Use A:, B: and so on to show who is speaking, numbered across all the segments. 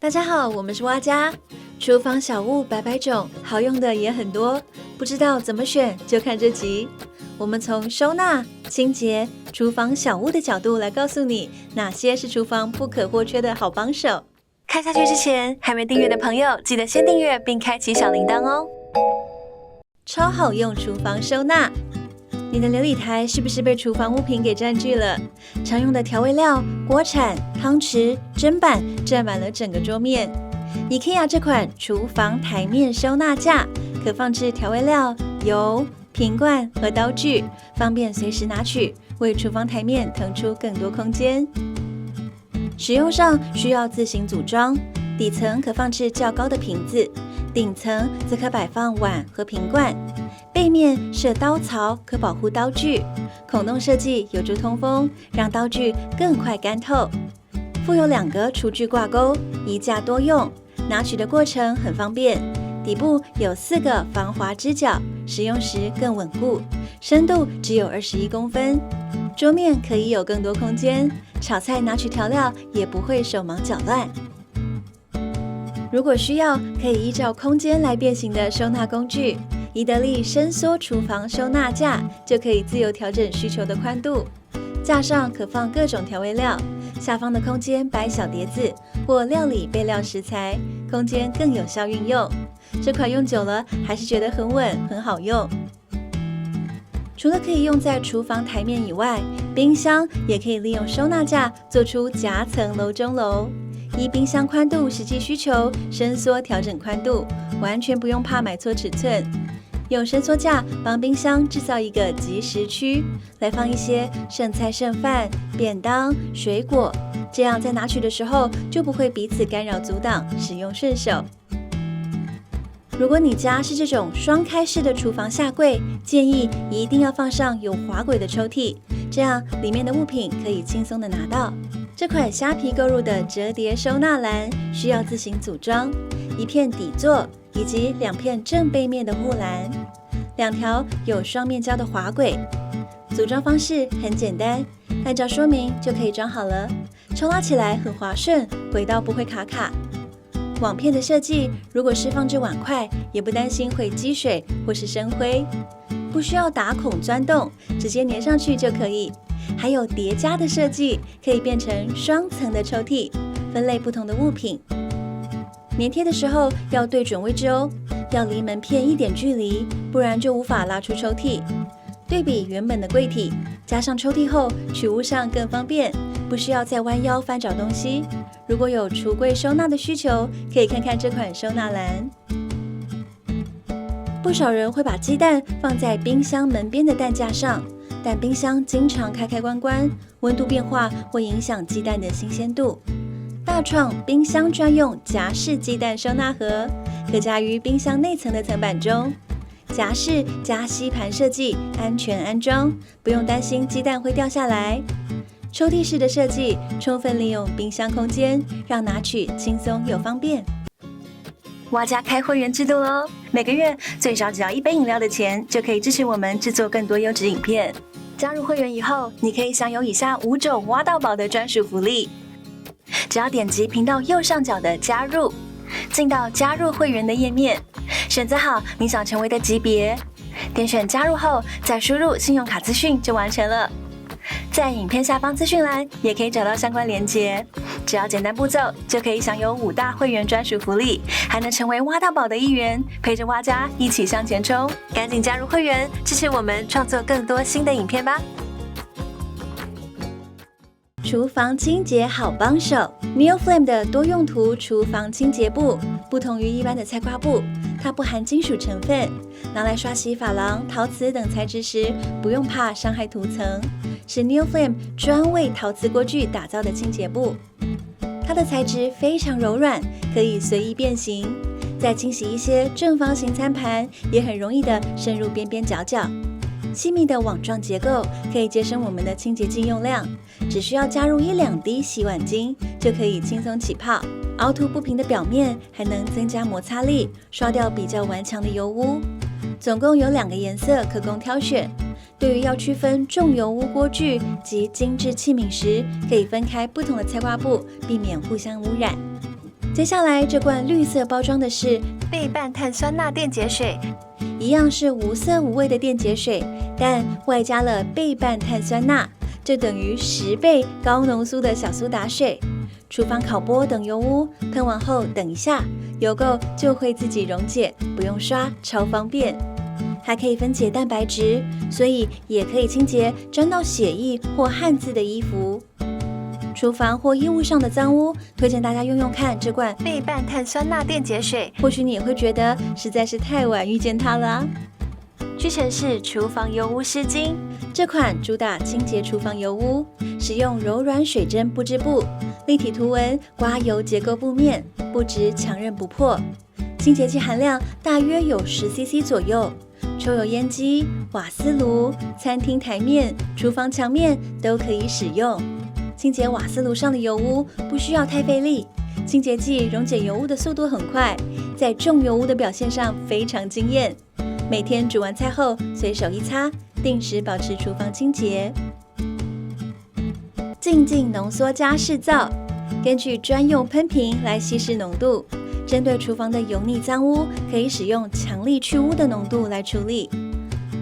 A: 大家好，我们是蛙家。厨房小物百百种，好用的也很多，不知道怎么选就看这集。我们从收纳、清洁、厨房小物的角度来告诉你哪些是厨房不可或缺的好帮手。看下去之前，还没订阅的朋友记得先订阅并开启小铃铛哦。超好用厨房收纳。你的流理台是不是被厨房物品给占据了？常用的调味料、锅铲、汤匙、砧板占满了整个桌面。IKEA 这款厨房台面收纳架，可放置调味料、油、瓶罐和刀具，方便随时拿取，为厨房台面腾出更多空间。使用上需要自行组装，底层可放置较高的瓶子，顶层则可摆放碗和瓶罐。背面设刀槽，可保护刀具。孔洞设计有助通风，让刀具更快干透。附有2个厨具挂钩，一架多用，拿取的过程很方便。底部有4个防滑支脚，使用时更稳固。深度只有21公分，桌面可以有更多空间，炒菜拿取调料也不会手忙脚乱。如果需要，可以依照空间来变形的收纳工具。宜得利伸缩厨房收纳架就可以自由调整需求的宽度，架上可放各种调味料，下方的空间摆小碟子或料理备料食材，空间更有效运用。这款用久了还是觉得很稳，很好用。除了可以用在厨房台面以外，冰箱也可以利用收纳架做出夹层楼中楼。依冰箱宽度实际需求伸缩调整宽度，完全不用怕买错尺寸。用伸缩架帮冰箱制造一个即食区，来放一些剩菜剩饭、便当、水果，这样在拿取的时候就不会彼此干扰阻挡，使用顺手。如果你家是这种双开式的厨房下柜，建议一定要放上有滑轨的抽屉，这样里面的物品可以轻松的拿到。这款虾皮购入的折叠收纳篮需要自行组装，1片底座以及2片正背面的护栏，2条有双面胶的滑轨。组装方式很简单，按照说明就可以装好了，抽拉起来很滑顺，轨道不会卡卡。网片的设计，如果是放置碗筷，也不担心会积水或是生灰，不需要打孔钻洞，直接粘上去就可以。还有叠加的设计，可以变成双层的抽屉，分类不同的物品。粘贴的时候要对准位置哦，要离门片1点距离，不然就无法拉出抽屉。对比原本的柜体，加上抽屉后，取物上更方便，不需要再弯腰翻找东西。如果有橱柜收纳的需求，可以看看这款收纳篮。不少人会把鸡蛋放在冰箱门边的蛋架上，但冰箱经常开开关关，温度变化会影响鸡蛋的新鲜度。大创冰箱专用夹式鸡蛋收纳盒，可夹于冰箱内层的层板中。夹式加吸盘设计，安全安装，不用担心鸡蛋会掉下来。抽屉式的设计，充分利用冰箱空间，让拿取轻松又方便。蛙家开会员制度咯，每个月最少只要1杯饮料的钱，就可以支持我们制作更多优质影片。加入会员以后，你可以享有以下5种挖到宝的专属福利。只要点击频道右上角的加入，进到加入会员的页面，选择好你想成为的级别，点选加入后再输入信用卡资讯就完成了。在影片下方资讯栏也可以找到相关连结，只要简单步骤就可以享有5大会员专属福利，还能成为挖到宝的一员，陪着蛙家一起向前冲。赶紧加入会员，支持我们创作更多新的影片吧。厨房清洁好帮手 ，Neoflame 的多用途厨房清洁布，不同于一般的菜瓜布，它不含金属成分，拿来刷洗珐琅、陶瓷等材质时，不用怕伤害涂层，是 Neoflame 专为陶瓷锅具打造的清洁布。它的材质非常柔软，可以随意变形，在清洗一些正方形餐盘，也很容易的渗入边边角角。细密的网状结构可以节省我们的清洁剂用量，只需要加入1-2滴洗碗精就可以轻松起泡。凹凸不平的表面还能增加摩擦力，刷掉比较顽强的油污。总共有2个颜色可供挑选。对于要区分重油污锅具及精致器皿时，可以分开不同的菜瓜布，避免互相污染。接下来这罐绿色包装的是
B: 倍半碳酸钠电解水，
A: 一样是无色无味的电解水，但外加了倍半碳酸钠，这等于10倍高浓缩的小苏打水。厨房烤锅等油污喷完后等一下，油垢就会自己溶解，不用刷，超方便。还可以分解蛋白质，所以也可以清洁沾到血液或汗渍的衣服。厨房或衣物上的脏污，推荐大家用用看这罐
B: 倍半碳酸钠电解水，
A: 或许你也会觉得实在是太晚遇见它了啊。
B: 屈臣氏厨房油污湿巾，
A: 这款主打清洁厨房油污，使用柔软水针布织布，立体图文刮油结构布面，不直强韧不破。清洁剂含量大约有10cc 左右，抽油烟机、瓦斯炉、餐厅台面、厨房墙面都可以使用。清洁瓦斯炉上的油污不需要太费力，清洁剂溶解油污的速度很快，在重油污的表现上非常惊艳。每天煮完菜后随手一擦，定时保持厨房清洁。净净浓缩加湿皂，根据专用喷瓶来稀释浓度，针对厨房的油腻脏污，可以使用强力去污的浓度来处理。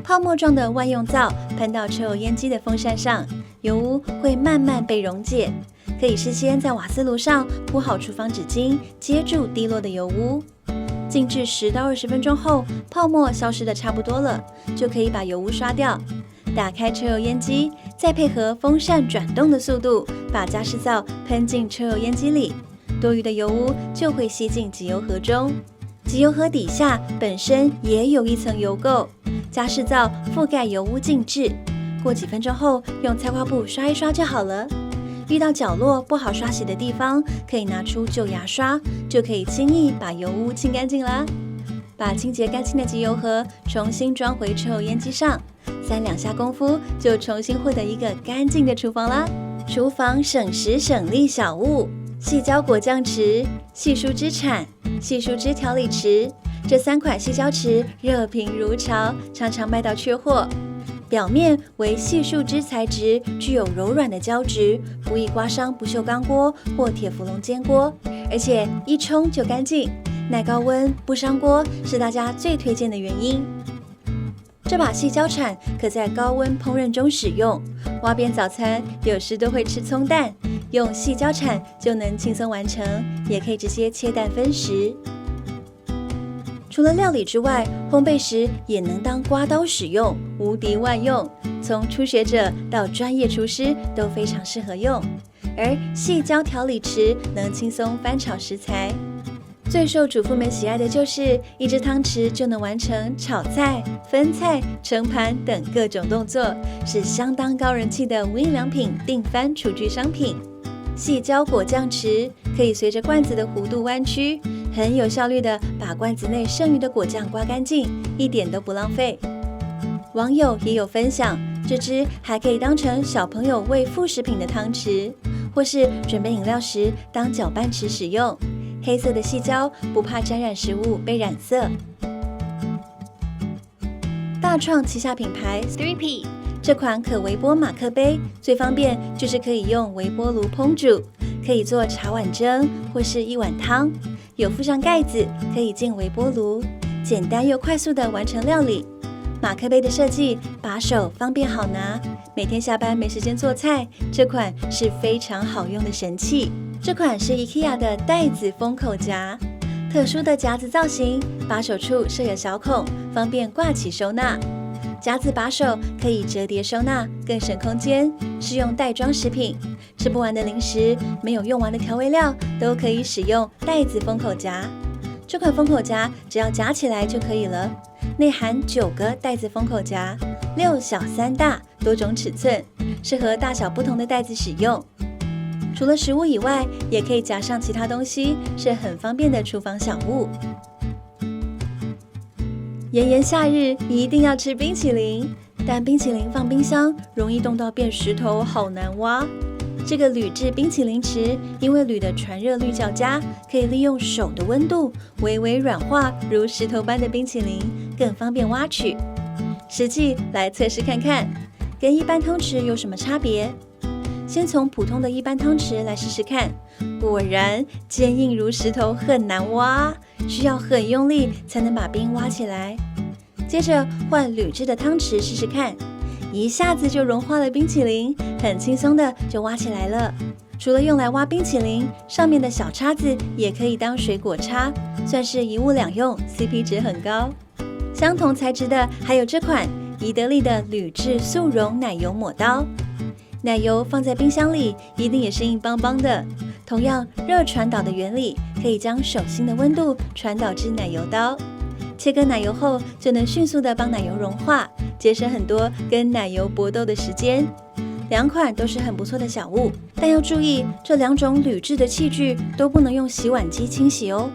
A: 泡沫状的万用皂喷到抽油烟机的风扇上，油污会慢慢被溶解。可以事先在瓦斯炉上铺好厨房纸巾，接住滴落的油污。静置10到20分钟后，泡沫消失的差不多了，就可以把油污刷掉。打开抽油烟机，再配合风扇转动的速度，把加湿皂喷进抽油烟机里，多余的油污就会吸进集油盒中。集油盒底下本身也有一层油垢，加湿皂覆盖油污静置，过几分钟后用菜瓜布刷一刷就好了。遇到角落不好刷洗的地方，可以拿出旧牙刷，就可以轻易把油污清干净啦。把清洁干净的集油盒重新装回抽油烟机上，3-2下功夫就重新获得一个干净的厨房啦。厨房省时省力小物，细胶果酱匙、细疏枝铲、细疏枝调理匙，这3款细胶匙热评如潮，常常卖到缺货。表面为细树枝材质，具有柔软的胶质，不易刮伤不锈钢锅或铁氟龙煎锅，而且一冲就干净，耐高温不伤锅，是大家最推荐的原因。这把细胶铲可在高温烹饪中使用，挖边早餐有时都会吃葱蛋，用细胶铲就能轻松完成，也可以直接切蛋分食。除了料理之外，烘焙时也能当刮刀使用，无敌万用。从初学者到专业厨师都非常适合用。而细胶调理匙能轻松翻炒食材。最受主妇们喜爱的就是一只汤匙就能完成炒菜、分菜、盛盘等各种动作，是相当高人气的无印良品定番厨具商品。细胶果酱匙可以随着罐子的弧度弯曲，很有效率的把罐子内剩余的果酱刮干净，一点都不浪费。网友也有分享，这只还可以当成小朋友喂副食品的汤匙，或是准备饮料时当搅拌匙使用。黑色的细胶不怕沾染食物被染色。大创旗下品牌 3P 这款可微波马克杯最方便就是可以用微波炉烹煮，可以做茶碗蒸或是一碗汤，有附上盖子可以进微波炉，简单又快速的完成料理。马克杯的设计把手方便好拿，每天下班没时间做菜，这款是非常好用的神器。这款是 IKEA 的袋子封口夹，特殊的夹子造型，把手处设有小孔，方便挂起收纳。夹子把手可以折叠收纳，更省空间，适用袋装食品。吃不完的零食，没有用完的调味料，都可以使用袋子封口夹。这款封口夹只要夹起来就可以了，内含9个袋子封口夹，6小3大，多种尺寸，适合大小不同的袋子使用。除了食物以外，也可以夹上其他东西，是很方便的厨房小物。炎炎夏日一定要吃冰淇淋，但冰淇淋放冰箱容易冻到变石头，好难挖。这个铝制冰淇淋匙，因为铝的传热率较佳，可以利用手的温度微微软化如石头般的冰淇淋，更方便挖取。实际来测试看看，跟一般汤匙有什么差别？先从普通的一般汤匙来试试看，果然坚硬如石头，很难挖，需要很用力才能把冰挖起来。接着换铝制的汤匙试试看，一下子就融化了冰淇淋，很轻松的就挖起来了。除了用来挖冰淇淋，上面的小叉子也可以当水果叉，算是一物两用 ，CP 值很高。相同材质的还有这款宜得利的铝制速溶奶油抹刀。奶油放在冰箱里，一定也是硬邦邦的。同样，热传导的原理可以将手心的温度传导至奶油刀。切割奶油后，就能迅速的帮奶油融化，节省很多跟奶油搏斗的时间。两款都是很不错的小物，但要注意，这两种铝制的器具都不能用洗碗机清洗哦。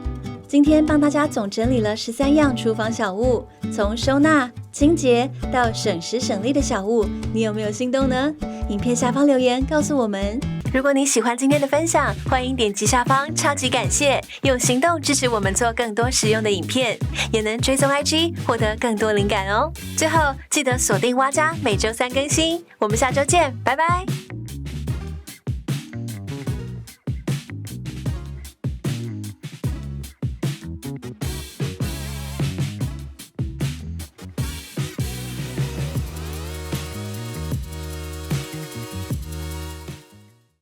A: 今天帮大家总整理了13样厨房小物，从收纳、清洁到省时省力的小物，你有没有心动呢？影片下方留言告诉我们。
B: 如果你喜欢今天的分享，欢迎点击下方超级感谢，用行动支持我们做更多实用的影片，也能追踪 IG 获得更多灵感哦。最后记得锁定蛙家，每周3更新，我们下周见，拜拜。